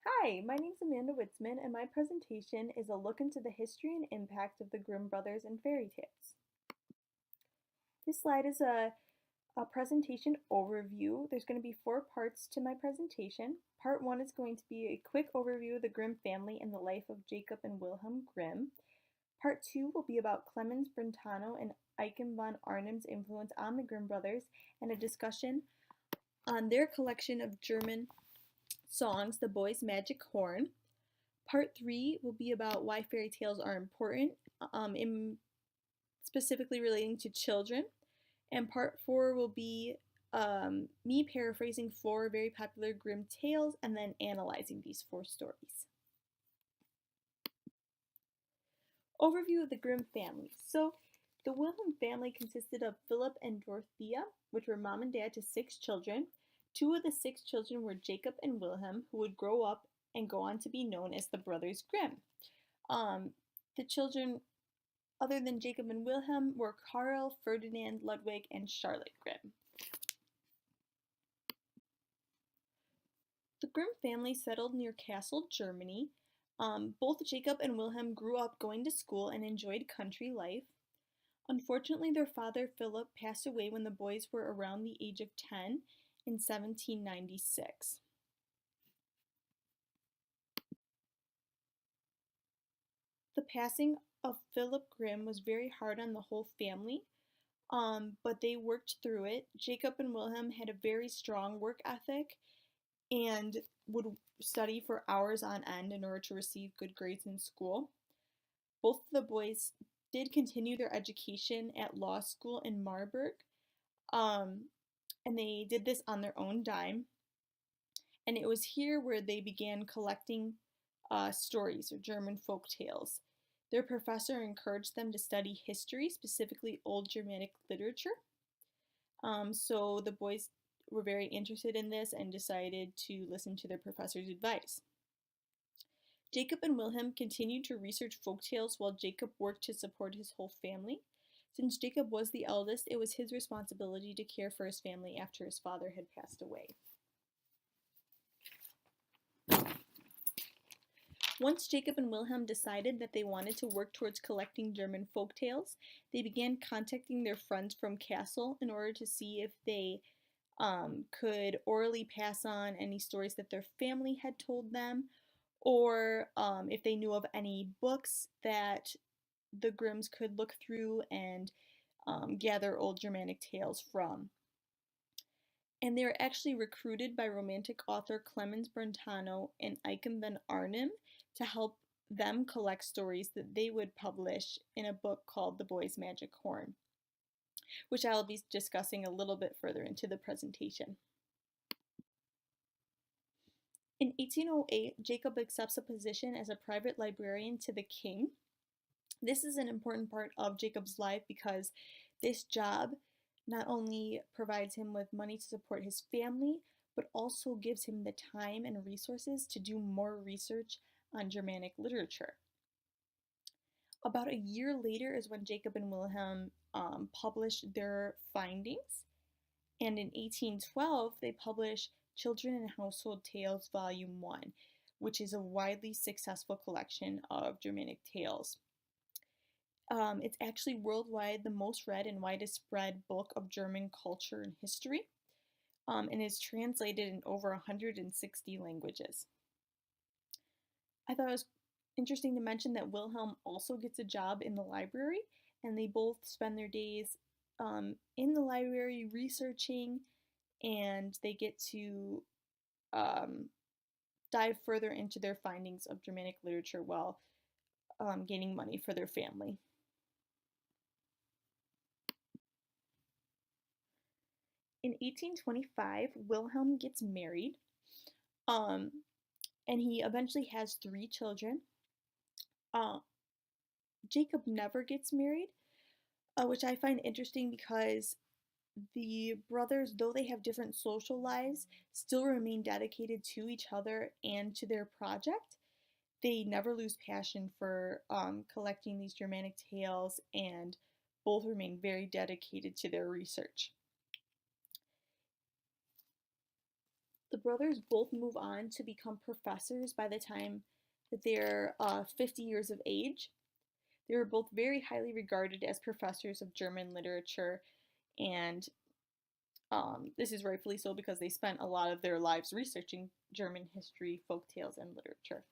Hi, my name is Amanda Witzman, and my presentation is a look into the history and impact of the Grimm brothers and fairy tales. This slide is a presentation overview. There's going to be 4 parts to my presentation. Part 1 is going to be a quick overview of the Grimm family and the life of Jacob and Wilhelm Grimm. Part 2 will be about Clemens Brentano and Eugen von Arnim's influence on the Grimm brothers and a discussion on their collection of German songs, The Boy's Magic Horn. Part 3 will be about why fairy tales are important, specifically relating to children. And part 4 will be me paraphrasing 4 very popular Grimm tales and then analyzing these 4 stories. Overview of the Grimm family. So the Wilhelm family consisted of Philip and Dorothea, which were mom and dad to 6 children. 2 of the 6 children were Jacob and Wilhelm, who would grow up and go on to be known as the Brothers Grimm. The children, other than Jacob and Wilhelm, were Karl, Ferdinand, Ludwig, and Charlotte Grimm. The Grimm family settled near Kassel, Germany. Both Jacob and Wilhelm grew up going to school and enjoyed country life. Unfortunately, their father, Philip, passed away when the boys were around the age of 10 in 1796. The passing of Philip Grimm was very hard on the whole family, but they worked through it. Jacob and Wilhelm had a very strong work ethic and would study for hours on end in order to receive good grades in school. Both of the boys did continue their education at law school in Marburg, and they did this on their own dime. And it was here where they began collecting stories or German folk tales. Their professor encouraged them to study history, specifically Old Germanic literature. So the boys were very interested in this and decided to listen to their professor's advice. Jacob and Wilhelm continued to research folktales while Jacob worked to support his whole family. Since Jacob was the eldest, it was his responsibility to care for his family after his father had passed away. Once Jacob and Wilhelm decided that they wanted to work towards collecting German folktales, they began contacting their friends from Kassel in order to see if they could orally pass on any stories that their family had told them, or if they knew of any books that the Grimms could look through and gather old Germanic tales from. And they were actually recruited by Romantic author Clemens Brentano and Eugen von Arnim to help them collect stories that they would publish in a book called The Boy's Magic Horn, which I'll be discussing a little bit further into the presentation. In 1808, Jacob accepts a position as a private librarian to the king. This is an important part of Jacob's life because this job not only provides him with money to support his family, but also gives him the time and resources to do more research on Germanic literature. About a year later is when Jacob and Wilhelm published their findings, and in 1812 they published Children and Household Tales Volume 1, which is a widely successful collection of Germanic tales. It's actually worldwide the most read and widest spread book of German culture and history, and is translated in over 160 languages. I thought it was interesting to mention that Wilhelm also gets a job in the library, and they both spend their days in the library researching, and they get to dive further into their findings of Germanic literature while gaining money for their family. In 1825, Wilhelm gets married, and he eventually has 3 children. Jacob never gets married, which I find interesting because the brothers, though they have different social lives, still remain dedicated to each other and to their project. They never lose passion for collecting these Germanic tales, and both remain very dedicated to their research. The brothers both move on to become professors by the time that they're 50 years of age. They were both very highly regarded as professors of German literature, and this is rightfully so because they spent a lot of their lives researching German history, folk tales, and literature.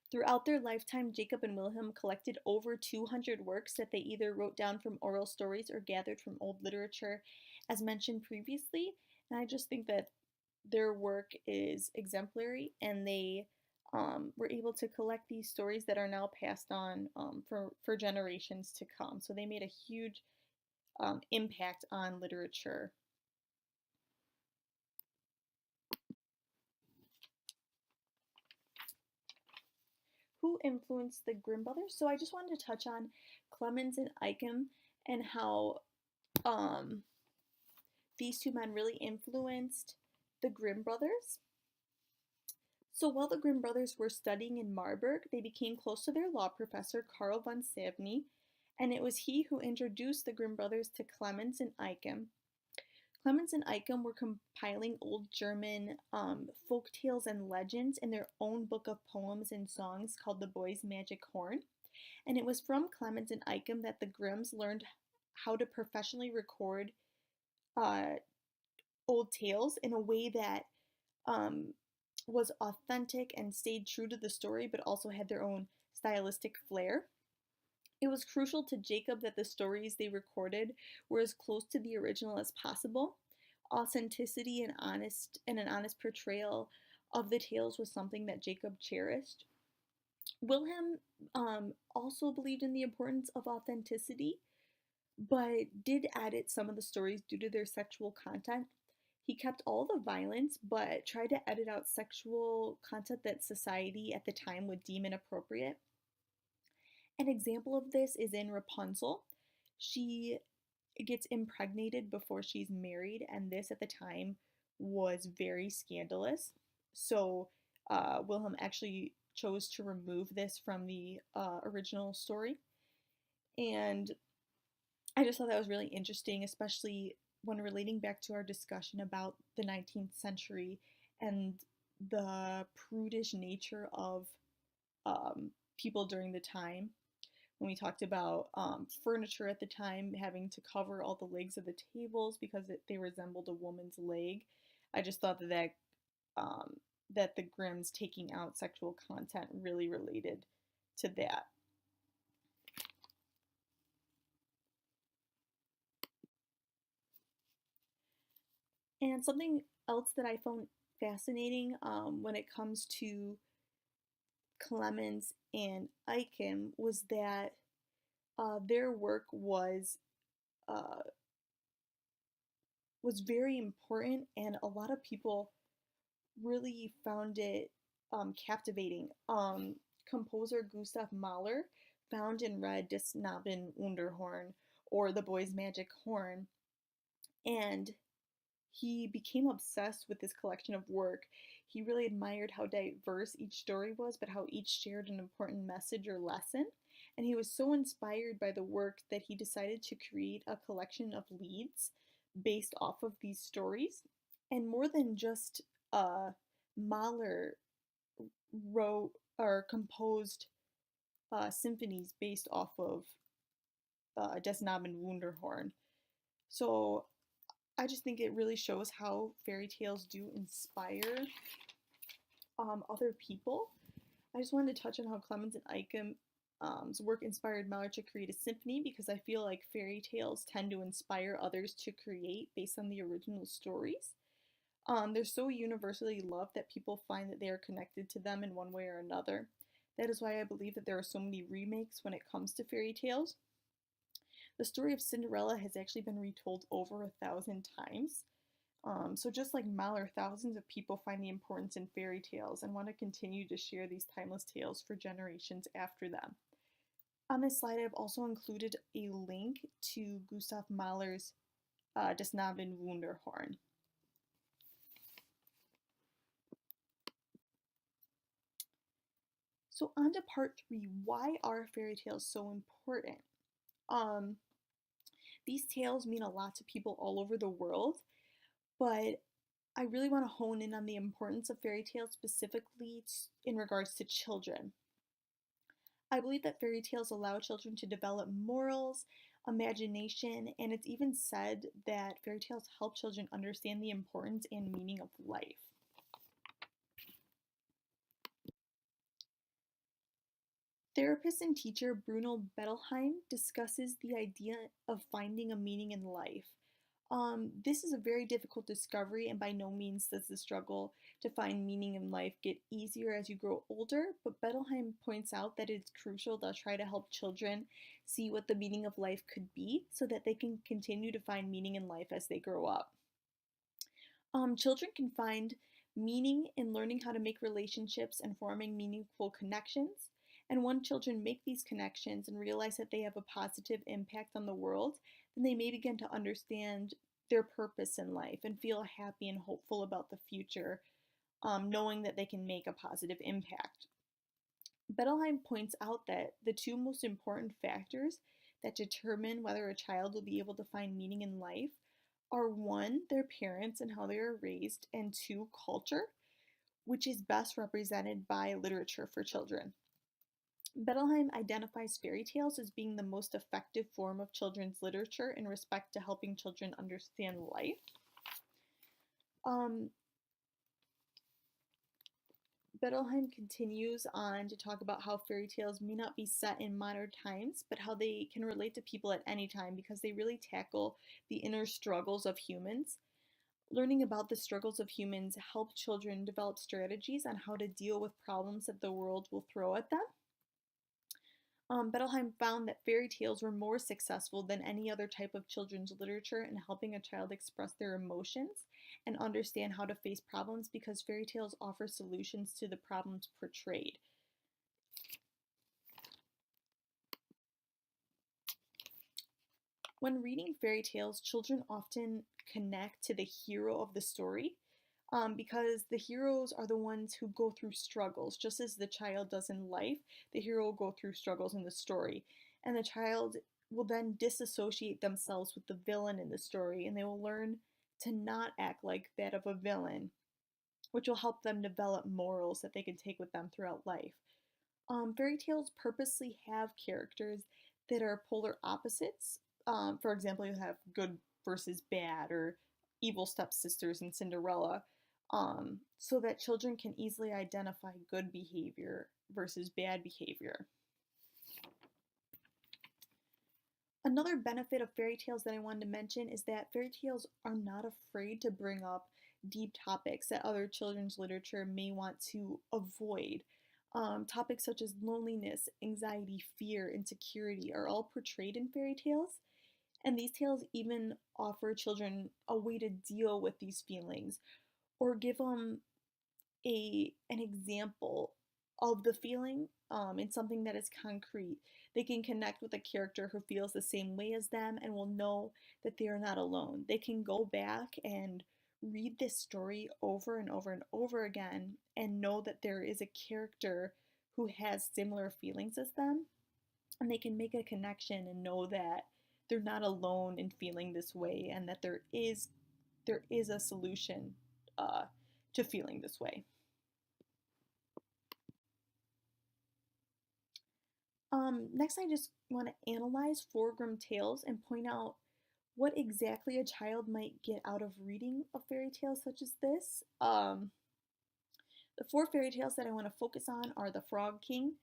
Throughout their lifetime, Jacob and Wilhelm collected over 200 works that they either wrote down from oral stories or gathered from old literature, as mentioned previously. And I just think that their work is exemplary, and they were able to collect these stories that are now passed on for generations to come. So they made a huge impact on literature. Who influenced the Grimm brothers? So I just wanted to touch on Clemens and Eicham and how um, these two men really influenced the Grimm brothers. So while the Grimm brothers were studying in Marburg, they became close to their law professor, Karl von Sabny, and it was he who introduced the Grimm brothers to Clemens and Eicham. Clemens and Eicham were compiling old German folk tales and legends in their own book of poems and songs called The Boy's Magic Horn. And it was from Clemens and Eicham that the Grimms learned how to professionally record uh, old tales in a way that um, was authentic and stayed true to the story, but also had their own stylistic flair. It was crucial to Jacob that the stories they recorded were as close to the original as possible. Authenticity and an honest portrayal of the tales was something that Jacob cherished. Wilhelm also believed in the importance of authenticity, but did edit some of the stories due to their sexual content. He kept all the violence, but tried to edit out sexual content that society at the time would deem inappropriate. An example of this is in Rapunzel. She gets impregnated before she's married, and this at the time was very scandalous. So Wilhelm actually chose to remove this from the original story. And I just thought that was really interesting, especially when relating back to our discussion about the 19th century and the prudish nature of people during the time. When we talked about furniture at the time having to cover all the legs of the tables because they resembled a woman's leg, I just thought um, that the Grimms taking out sexual content really related to that. And something else that I found fascinating when it comes to Clemens and Eicham was that their work uh, was very important, and a lot of people really found it captivating. Composer Gustav Mahler found and read Des Knaben Wunderhorn, or The Boy's Magic Horn, and he became obsessed with this collection of work. He really admired how diverse each story was, but how each shared an important message or lesson. And he was so inspired by the work that he decided to create a collection of leads based off of these stories. And more than just Mahler wrote or composed symphonies based off of Des Knaben Wunderhorn. So I just think it really shows how fairy tales do inspire other people. I just wanted to touch on how Clemens and Eicham's work inspired Mahler to create a symphony, because I feel like fairy tales tend to inspire others to create based on the original stories. They're so universally loved that people find that they are connected to them in one way or another. That is why I believe that there are so many remakes when it comes to fairy tales. The story of Cinderella has actually been retold over 1,000 times. So just like Mahler, thousands of people find the importance in fairy tales and want to continue to share these timeless tales for generations after them. On this slide, I've also included a link to Gustav Mahler's Des Knaben Wunderhorn. So on to part 3, why are fairy tales so important? These tales mean a lot to people all over the world, but I really want to hone in on the importance of fairy tales specifically in regards to children. I believe that fairy tales allow children to develop morals, imagination, and it's even said that fairy tales help children understand the importance and meaning of life. Therapist and teacher Bruno Bettelheim discusses the idea of finding a meaning in life. This is a very difficult discovery, and by no means does the struggle to find meaning in life get easier as you grow older. But Bettelheim points out that it's crucial to try to help children see what the meaning of life could be so that they can continue to find meaning in life as they grow up. Children can find meaning in learning how to make relationships and forming meaningful connections. And when children make these connections and realize that they have a positive impact on the world, then they may begin to understand their purpose in life and feel happy and hopeful about the future, knowing that they can make a positive impact. Bettelheim points out that the two most important factors that determine whether a child will be able to find meaning in life are one, their parents and how they are raised, and two, culture, which is best represented by literature for children. Bettelheim identifies fairy tales as being the most effective form of children's literature in respect to helping children understand life. Um, Bettelheim continues on to talk about how fairy tales may not be set in modern times, but how they can relate to people at any time because they really tackle the inner struggles of humans. Learning about the struggles of humans help children develop strategies on how to deal with problems that the world will throw at them. Bettelheim found that fairy tales were more successful than any other type of children's literature in helping a child express their emotions and understand how to face problems because fairy tales offer solutions to the problems portrayed. When reading fairy tales, children often connect to the hero of the story because the heroes are the ones who go through struggles. Just as the child does in life, the hero will go through struggles in the story. And the child will then disassociate themselves with the villain in the story, and they will learn to not act like that of a villain, which will help them develop morals that they can take with them throughout life. Fairy tales purposely have characters that are polar opposites. For example, you have good versus bad, or evil stepsisters in Cinderella, so that children can easily identify good behavior versus bad behavior. Another benefit of fairy tales that I wanted to mention is that fairy tales are not afraid to bring up deep topics that other children's literature may want to avoid. Topics such as loneliness, anxiety, fear, insecurity are all portrayed in fairy tales, and these tales even offer children a way to deal with these feelings or give them an example of the feeling in something that is concrete. They can connect with a character who feels the same way as them and will know that they are not alone. They can go back and read this story over and over and over again and know that there is a character who has similar feelings as them, and they can make a connection and know that they're not alone in feeling this way and that there is a solution to feeling this way. Next, I just want to analyze four Grimm tales and point out what exactly a child might get out of reading a fairy tale such as this. The four fairy tales that I want to focus on are The Frog King,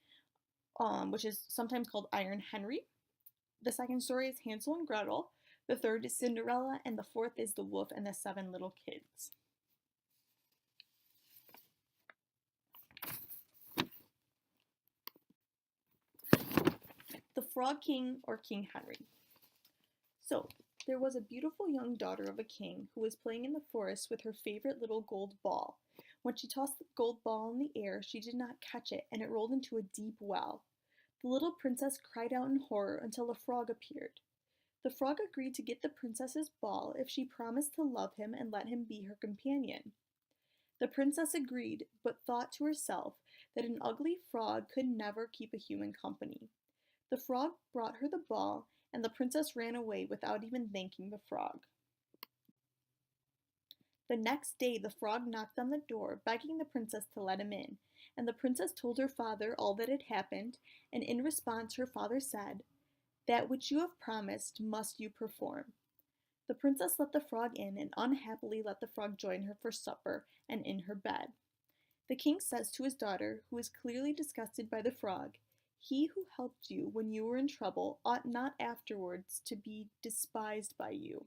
which is sometimes called Iron Henry. The second story is Hansel and Gretel. The third is Cinderella, and the fourth is The Wolf and the Seven Little Kids. The Frog King, or King Henry. So, there was a beautiful young daughter of a king who was playing in the forest with her favorite little gold ball. When she tossed the gold ball in the air, she did not catch it, and it rolled into a deep well. The little princess cried out in horror until a frog appeared. The frog agreed to get the princess's ball if she promised to love him and let him be her companion. The princess agreed, but thought to herself that an ugly frog could never keep a human company. The frog brought her the ball, and the princess ran away without even thanking the frog. The next day the frog knocked on the door, begging the princess to let him in, and the princess told her father all that had happened, and in response her father said, "That which you have promised must you perform." The princess let the frog in and unhappily let the frog join her for supper and in her bed. The king says to his daughter, who is clearly disgusted by the frog, "He who helped you when you were in trouble ought not afterwards to be despised by you."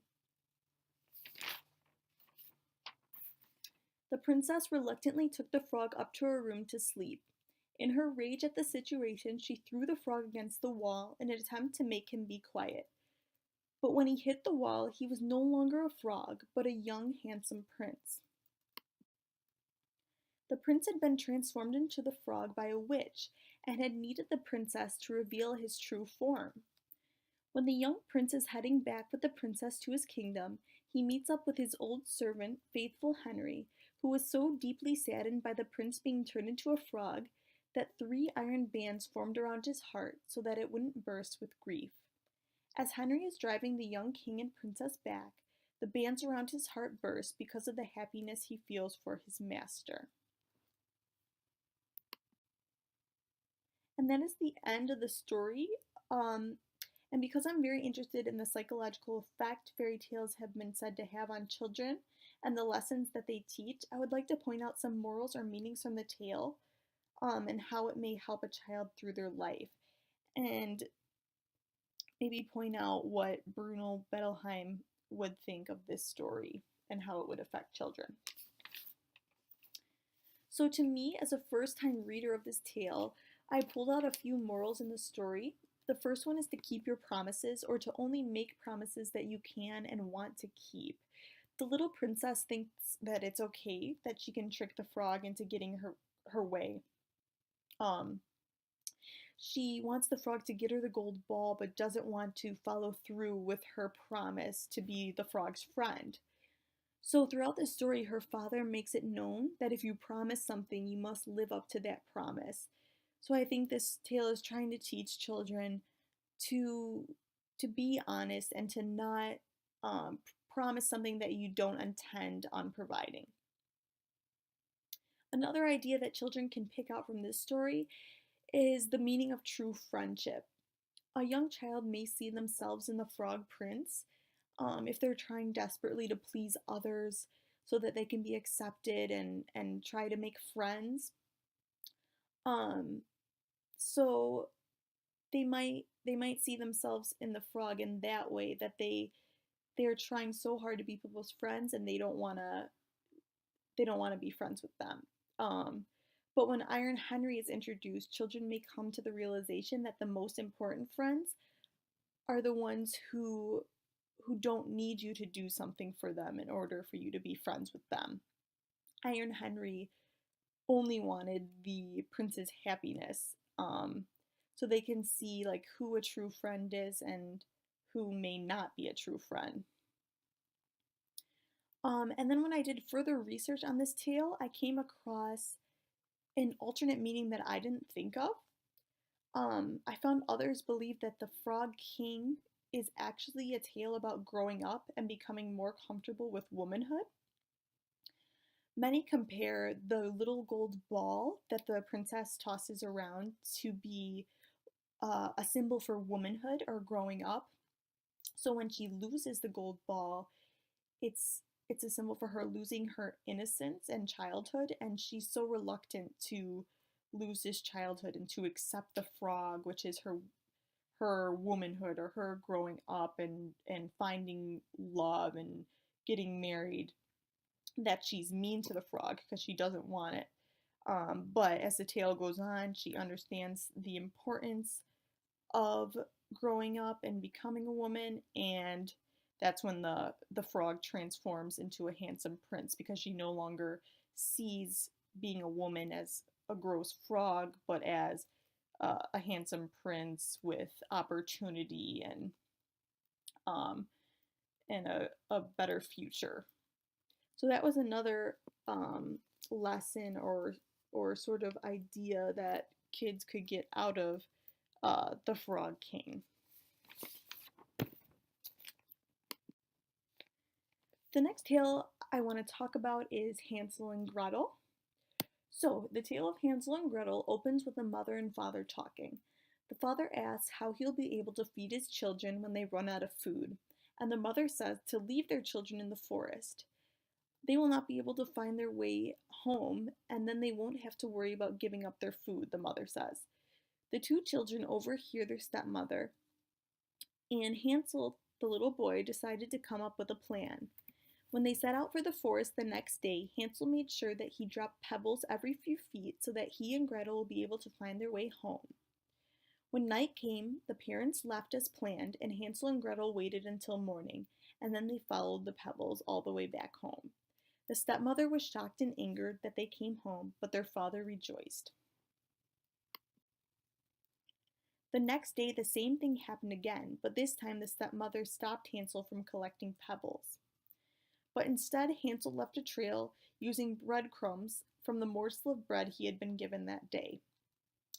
The princess reluctantly took the frog up to her room to sleep. In her rage at the situation, she threw the frog against the wall in an attempt to make him be quiet. But when he hit the wall, he was no longer a frog, but a young, handsome prince. The prince had been transformed into the frog by a witch and had needed the princess to reveal his true form. When the young prince is heading back with the princess to his kingdom, he meets up with his old servant, faithful Henry, who was so deeply saddened by the prince being turned into a frog that 3 iron bands formed around his heart so that it wouldn't burst with grief. As Henry is driving the young king and princess back, the bands around his heart burst because of the happiness he feels for his master. And that is the end of the story. And because I'm very interested in the psychological effect fairy tales have been said to have on children and the lessons that they teach, I would like to point out some morals or meanings from the tale, and how it may help a child through their life. And maybe point out what Bruno Bettelheim would think of this story and how it would affect children. So to me, as a first-time reader of this tale, I pulled out a few morals in the story. The first one is to keep your promises, or to only make promises that you can and want to keep. The little princess thinks that it's okay that she can trick the frog into getting her way. She wants the frog to get her the gold ball, but doesn't want to follow through with her promise to be the frog's friend. So throughout the story, her father makes it known that if you promise something, you must live up to that promise. So I think this tale is trying to teach children to be honest and to not promise something that you don't intend on providing. Another idea that children can pick out from this story is the meaning of true friendship. A young child may see themselves in the frog prince if they're trying desperately to please others so that they can be accepted and try to make friends. Um, so they might see themselves in the frog in that way, that they're trying so hard to be people's friends and they don't want to be friends with them. But when Iron Henry is introduced, children may come to the realization that the most important friends are the ones who don't need you to do something for them in order for you to be friends with them. Iron Henry only wanted the prince's happiness, so they can see like who a true friend is and who may not be a true friend. And then when I did further research on this tale, I came across an alternate meaning that I didn't think of. I found others believe that the Frog King is actually a tale about growing up and becoming more comfortable with womanhood. Many compare the little gold ball that the princess tosses around to be a symbol for womanhood or growing up. So when she loses the gold ball, it's a symbol for her losing her innocence and childhood, and she's so reluctant to lose this childhood and to accept the frog, which is her womanhood or her growing up and finding love and getting married, that she's mean to the frog because she doesn't want it. But as the tale goes on, she understands the importance of growing up and becoming a woman, and that's when the frog transforms into a handsome prince, because she no longer sees being a woman as a gross frog, but as a handsome prince with opportunity um, and a better future. So that was another lesson or sort of idea that kids could get out of the Frog King. The next tale I want to talk about is Hansel and Gretel. So, the tale of Hansel and Gretel opens with the mother and father talking. The father asks how he'll be able to feed his children when they run out of food, and the mother says to leave their children in the forest. They will not be able to find their way home, and then they won't have to worry about giving up their food, the mother says. The two children overhear their stepmother, and Hansel, the little boy, decided to come up with a plan. When they set out for the forest the next day, Hansel made sure that he dropped pebbles every few feet so that he and Gretel would be able to find their way home. When night came, the parents left as planned, and Hansel and Gretel waited until morning, and then they followed the pebbles all the way back home. The stepmother was shocked and angered that they came home, but their father rejoiced. The next day, the same thing happened again, but this time the stepmother stopped Hansel from collecting pebbles. But instead, Hansel left a trail using breadcrumbs from the morsel of bread he had been given that day.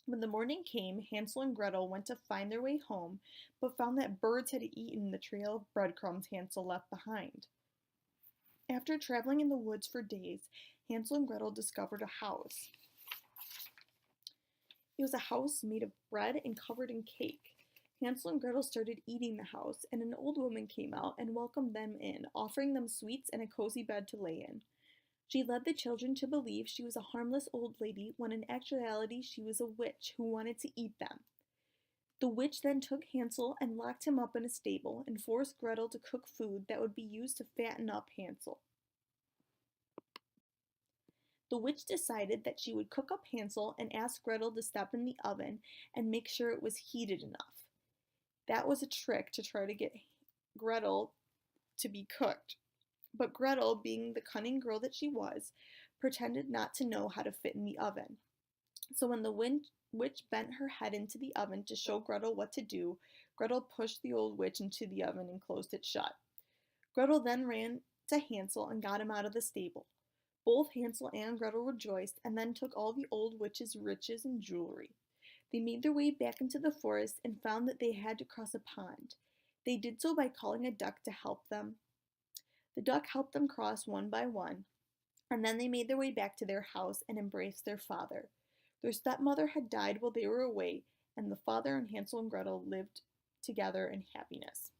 When the morning came, Hansel and Gretel went to find their way home, but found that birds had eaten the trail of breadcrumbs Hansel left behind. After traveling in the woods for days, Hansel and Gretel discovered a house. It was a house made of bread and covered in cake. Hansel and Gretel started eating the house, and an old woman came out and welcomed them in, offering them sweets and a cozy bed to lay in. She led the children to believe she was a harmless old lady when in actuality she was a witch who wanted to eat them. The witch then took Hansel and locked him up in a stable and forced Gretel to cook food that would be used to fatten up Hansel. The witch decided that she would cook up Hansel and ask Gretel to step in the oven and make sure it was heated enough. That was a trick to try to get Gretel to be cooked. But Gretel, being the cunning girl that she was, pretended not to know how to fit in the oven. So when the witch bent her head into the oven to show Gretel what to do, Gretel pushed the old witch into the oven and closed it shut. Gretel then ran to Hansel and got him out of the stable. Both Hansel and Gretel rejoiced and then took all the old witch's riches and jewelry. They made their way back into the forest and found that they had to cross a pond. They did so by calling a duck to help them. The duck helped them cross one by one, and then they made their way back to their house and embraced their father. Their stepmother had died while they were away, and the father and Hansel and Gretel lived together in happiness.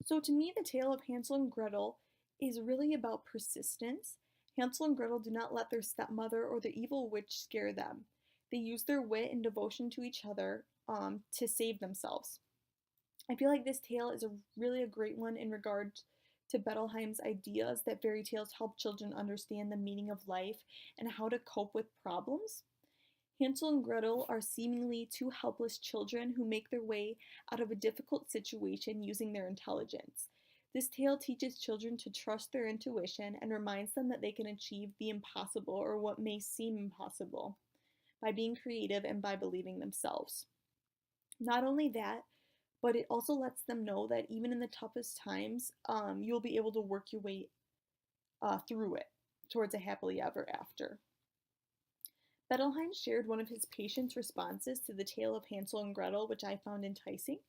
So to me, the tale of Hansel and Gretel is really about persistence. Hansel and Gretel do not let their stepmother or the evil witch scare them. They use their wit and devotion to each other to save themselves. I feel like this tale is really a great one in regards to Bettelheim's ideas that fairy tales help children understand the meaning of life and how to cope with problems. Hansel and Gretel are seemingly two helpless children who make their way out of a difficult situation using their intelligence. This tale teaches children to trust their intuition and reminds them that they can achieve the impossible or what may seem impossible by being creative and by believing themselves. Not only that, but it also lets them know that even in the toughest times, you'll be able to work your way through it towards a happily ever after. Bettelheim shared one of his patients' responses to the tale of Hansel and Gretel, which I found enticing.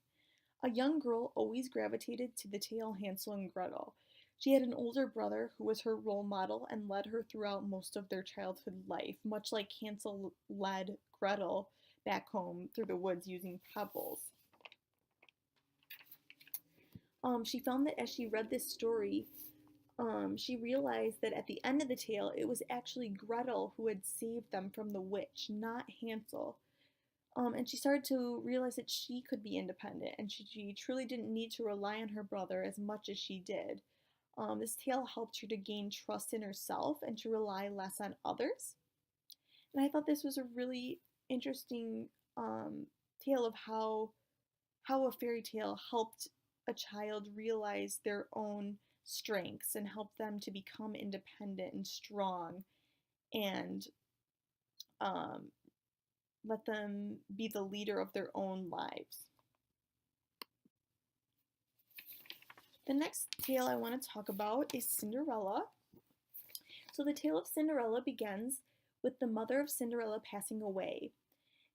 A young girl always gravitated to the tale Hansel and Gretel. She had an older brother who was her role model and led her throughout most of their childhood life, much like Hansel led Gretel back home through the woods using pebbles. She found that as she read this story, she realized that at the end of the tale, it was actually Gretel who had saved them from the witch, not Hansel. And she started to realize that she could be independent, and she truly didn't need to rely on her brother as much as she did. This tale helped her to gain trust in herself and to rely less on others. And I thought this was a really interesting tale of how a fairy tale helped a child realize their own strengths and help them to become independent and strong and let them be the leader of their own lives. The next tale I want to talk about is Cinderella. So the tale of Cinderella begins with the mother of Cinderella passing away.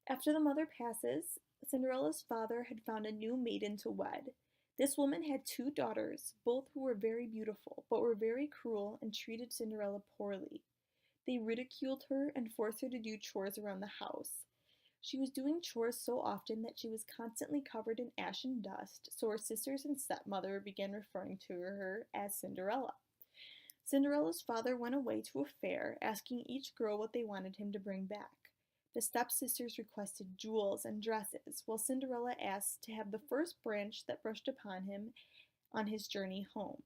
After the mother passes, Cinderella's father had found a new maiden to wed. This woman had two daughters, both who were very beautiful, but were very cruel and treated Cinderella poorly. They ridiculed her and forced her to do chores around the house. She was doing chores so often that she was constantly covered in ash and dust, so her sisters and stepmother began referring to her as Cinderella. Cinderella's father went away to a fair, asking each girl what they wanted him to bring back. The stepsisters requested jewels and dresses, while Cinderella asked to have the first branch that brushed upon him on his journey home.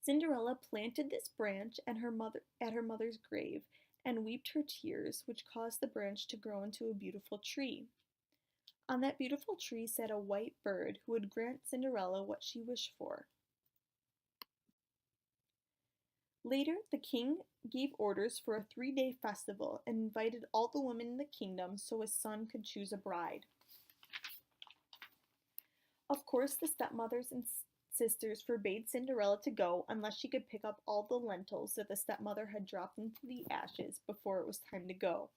Cinderella planted this branch at her mother's grave and wept her tears, which caused the branch to grow into a beautiful tree. On that beautiful tree sat a white bird who would grant Cinderella what she wished for. Later, the king gave orders for a 3-day festival and invited all the women in the kingdom so his son could choose a bride. Of course, the stepmothers and sisters forbade Cinderella to go unless she could pick up all the lentils that the stepmother had dropped into the ashes before it was time to go.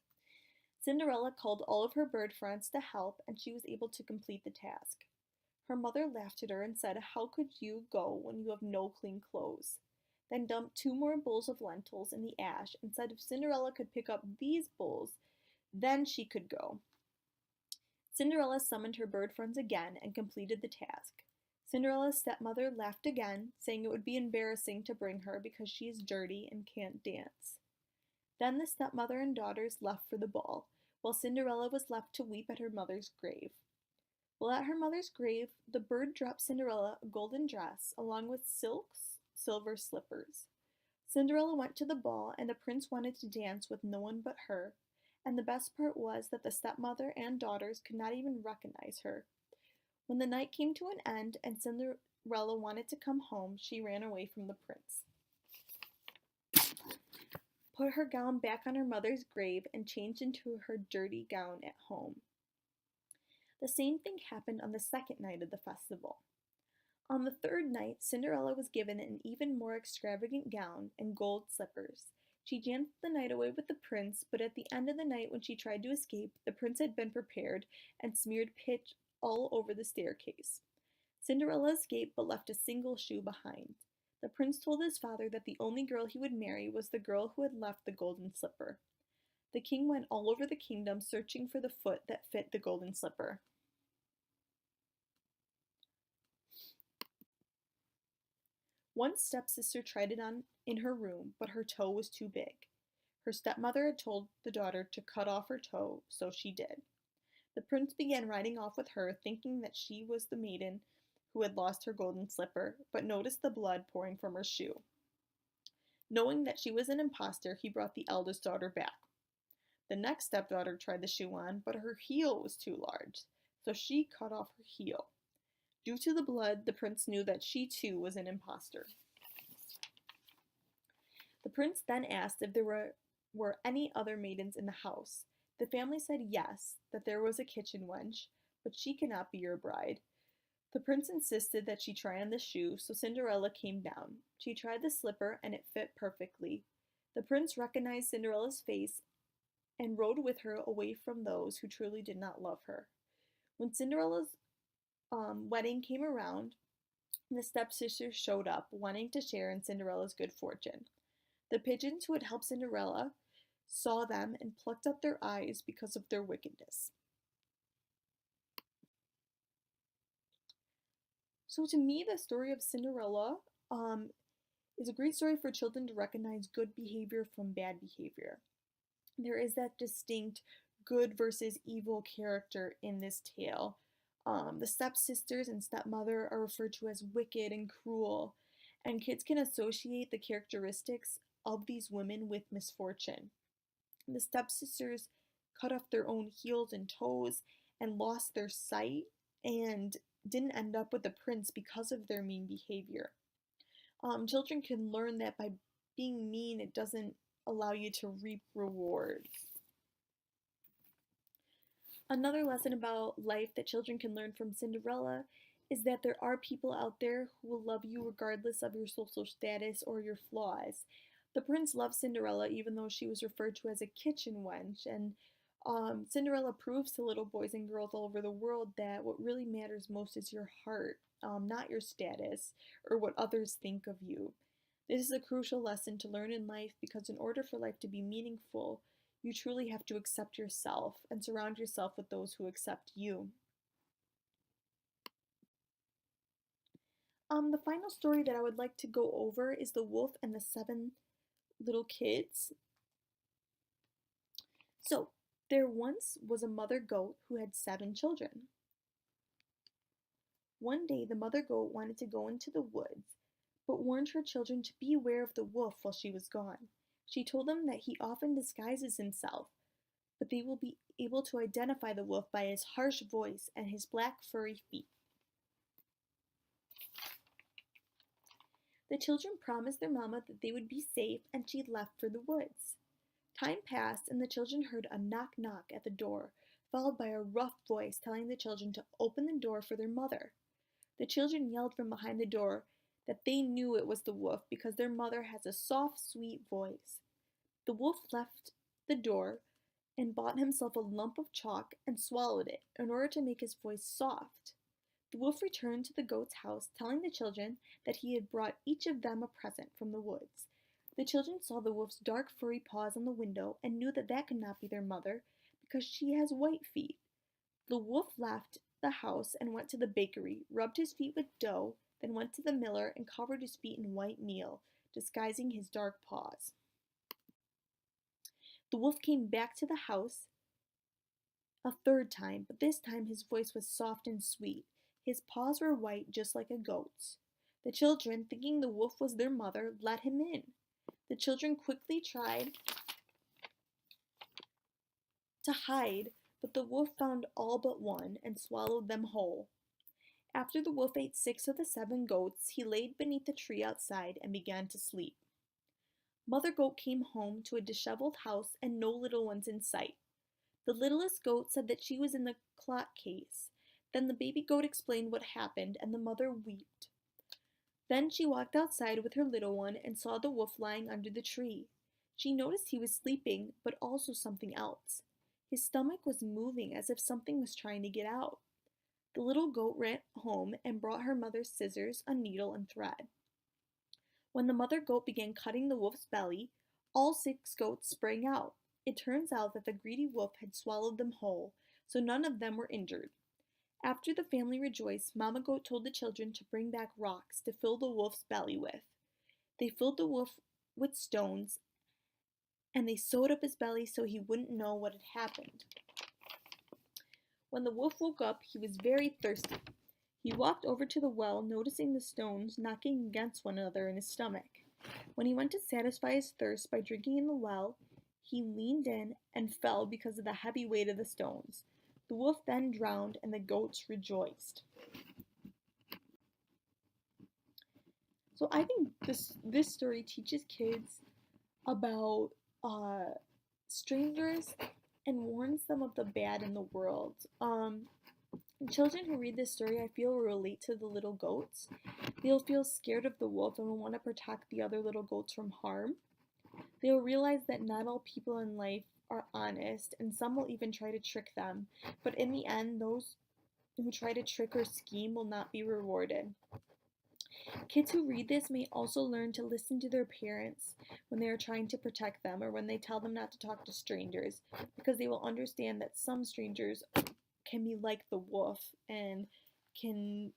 Cinderella called all of her bird friends to help, and she was able to complete the task. Her mother laughed at her and said, "How could you go when you have no clean clothes?" Then dumped 2 more bowls of lentils in the ash and said if Cinderella could pick up these bowls, then she could go. Cinderella summoned her bird friends again and completed the task. Cinderella's stepmother laughed again, saying it would be embarrassing to bring her because she is dirty and can't dance. Then the stepmother and daughters left for the ball, while Cinderella was left to weep at her mother's grave. While at her mother's grave, the bird dropped Cinderella a golden dress, along with silver slippers. Cinderella went to the ball, and the prince wanted to dance with no one but her, and the best part was that the stepmother and daughters could not even recognize her. When the night came to an end and Cinderella wanted to come home, she ran away from the prince, put her gown back on her mother's grave, and changed into her dirty gown at home. The same thing happened on the second night of the festival. On the third night, Cinderella was given an even more extravagant gown and gold slippers. She danced the night away with the prince, but at the end of the night when she tried to escape, the prince had been prepared and smeared pitch all over the staircase. Cinderella escaped but left a single shoe behind. The prince told his father that the only girl he would marry was the girl who had left the golden slipper. The king went all over the kingdom searching for the foot that fit the golden slipper. One stepsister tried it on in her room, but her toe was too big. Her stepmother had told the daughter to cut off her toe, so she did. The prince began riding off with her, thinking that she was the maiden who had lost her golden slipper, but noticed the blood pouring from her shoe. Knowing that she was an impostor, he brought the eldest daughter back. The next stepdaughter tried the shoe on, but her heel was too large, so she cut off her heel. Due to the blood, the prince knew that she too was an impostor. The prince then asked if there were any other maidens in the house. The family said yes, that there was a kitchen wench, but she cannot be your bride. The prince insisted that she try on the shoe, so Cinderella came down. She tried the slipper, and it fit perfectly. The prince recognized Cinderella's face and rode with her away from those who truly did not love her. When Cinderella's wedding came around, the stepsisters showed up, wanting to share in Cinderella's good fortune. The pigeons who had helped Cinderella saw them and plucked out their eyes because of their wickedness. So to me, the story of Cinderella is a great story for children to recognize good behavior from bad behavior. There is that distinct good versus evil character in this tale. The stepsisters and stepmother are referred to as wicked and cruel, and kids can associate the characteristics of these women with misfortune. The stepsisters cut off their own heels and toes and lost their sight and didn't end up with the prince because of their mean behavior. Children can learn that by being mean, it doesn't allow you to reap rewards. Another lesson about life that children can learn from Cinderella is that there are people out there who will love you regardless of your social status or your flaws. The prince loved Cinderella even though she was referred to as a kitchen wench, and Cinderella proves to little boys and girls all over the world that what really matters most is your heart, not your status or what others think of you. This is a crucial lesson to learn in life because in order for life to be meaningful, you truly have to accept yourself and surround yourself with those who accept you. The final story that I would like to go over is The Wolf and the Seven Little Kids. So, there once was a mother goat who had 7 children. One day, the mother goat wanted to go into the woods, but warned her children to beware of the wolf while she was gone. She told them that he often disguises himself, but they will be able to identify the wolf by his harsh voice and his black furry feet. The children promised their mama that they would be safe, and she left for the woods. Time passed, and the children heard a knock-knock at the door, followed by a rough voice telling the children to open the door for their mother. The children yelled from behind the door that they knew it was the wolf because their mother has a soft, sweet voice. The wolf left the door and bought himself a lump of chalk and swallowed it in order to make his voice soft. The wolf returned to the goat's house, telling the children that he had brought each of them a present from the woods. The children saw the wolf's dark furry paws on the window and knew that that could not be their mother because she has white feet. The wolf left the house and went to the bakery, rubbed his feet with dough, then went to the miller and covered his feet in white meal, disguising his dark paws. The wolf came back to the house a third time, but this time his voice was soft and sweet. His paws were white just like a goat's. The children, thinking the wolf was their mother, let him in. The children quickly tried to hide, but the wolf found all but one and swallowed them whole. After the wolf ate 6 of the 7 goats, he laid beneath the tree outside and began to sleep. Mother Goat came home to a disheveled house and no little ones in sight. The littlest goat said that she was in the clock case. Then the baby goat explained what happened, and the mother wept. Then she walked outside with her little one and saw the wolf lying under the tree. She noticed he was sleeping, but also something else. His stomach was moving as if something was trying to get out. The little goat ran home and brought her mother scissors, a needle, and thread. When the mother goat began cutting the wolf's belly, all 6 goats sprang out. It turns out that the greedy wolf had swallowed them whole, so none of them were injured. After the family rejoiced, Mama Goat told the children to bring back rocks to fill the wolf's belly with. They filled the wolf with stones, and they sewed up his belly so he wouldn't know what had happened. When the wolf woke up, he was very thirsty. He walked over to the well, noticing the stones knocking against one another in his stomach. When he went to satisfy his thirst by drinking in the well, he leaned in and fell because of the heavy weight of the stones. The wolf then drowned, and the goats rejoiced. So I think this story teaches kids about strangers and warns them of the bad in the world. Children who read this story, I feel, will relate to the little goats. They'll feel scared of the wolf and will want to protect the other little goats from harm. They'll realize that not all people in life are honest, and some will even try to trick them. But in the end, those who try to trick or scheme will not be rewarded. Kids who read this may also learn to listen to their parents when they are trying to protect them or when they tell them not to talk to strangers, because they will understand that some strangers can be like the wolf and can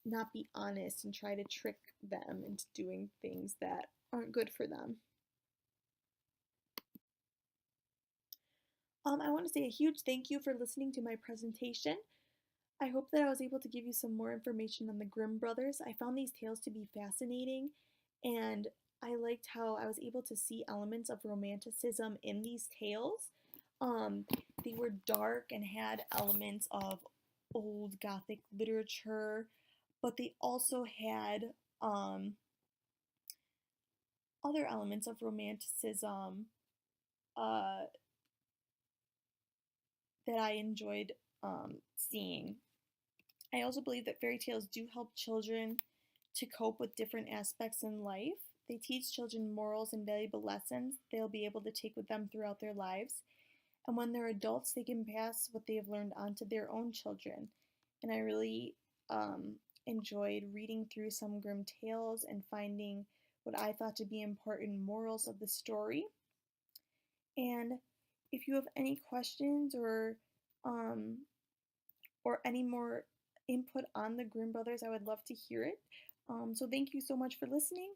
not be honest and try to trick them into doing things that aren't good for them. I want to say a huge thank you for listening to my presentation. I hope that I was able to give you some more information on the Grimm brothers. I found these tales to be fascinating, and I liked how I was able to see elements of romanticism in these tales. They were dark and had elements of old Gothic literature, but they also had other elements of romanticism that I enjoyed seeing. I also believe that fairy tales do help children to cope with different aspects in life. They teach children morals and valuable lessons they'll be able to take with them throughout their lives. And when they're adults, they can pass what they have learned on to their own children. And I really um, enjoyed reading through some Grimm tales and finding what I thought to be important morals of the story. And if you have any questions um, or any more input on the Grimm brothers, I would love to hear it. So thank you so much for listening.